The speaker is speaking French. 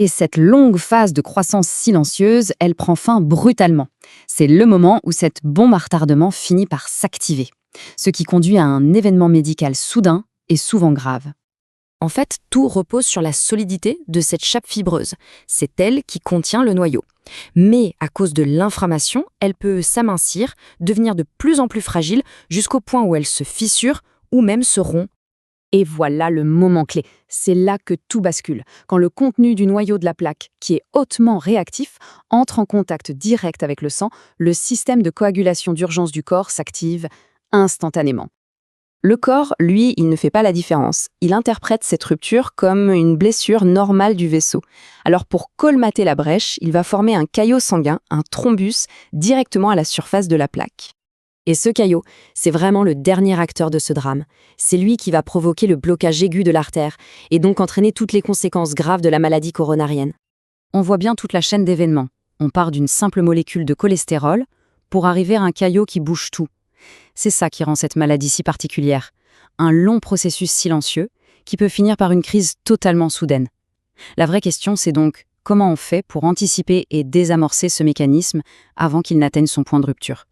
Et cette longue phase de croissance silencieuse, elle prend fin brutalement. C'est le moment où cette bombe à retardement finit par s'activer, ce qui conduit à un événement médical soudain et souvent grave. En fait, tout repose sur la solidité de cette chape fibreuse. C'est elle qui contient le noyau. Mais à cause de l'inflammation, elle peut s'amincir, devenir de plus en plus fragile, jusqu'au point où elle se fissure ou même se rompt. Et voilà le moment clé. C'est là que tout bascule, quand le contenu du noyau de la plaque, qui est hautement réactif, entre en contact direct avec le sang, le système de coagulation d'urgence du corps s'active instantanément. Le corps, lui, il ne fait pas la différence. Il interprète cette rupture comme une blessure normale du vaisseau. Alors pour colmater la brèche, il va former un caillot sanguin, un thrombus, directement à la surface de la plaque. Et ce caillot, c'est vraiment le dernier acteur de ce drame. C'est lui qui va provoquer le blocage aigu de l'artère et donc entraîner toutes les conséquences graves de la maladie coronarienne. On voit bien toute la chaîne d'événements. On part d'une simple molécule de cholestérol pour arriver à un caillot qui bouge tout. C'est ça qui rend cette maladie si particulière. Un long processus silencieux qui peut finir par une crise totalement soudaine. La vraie question, c'est donc comment on fait pour anticiper et désamorcer ce mécanisme avant qu'il n'atteigne son point de rupture.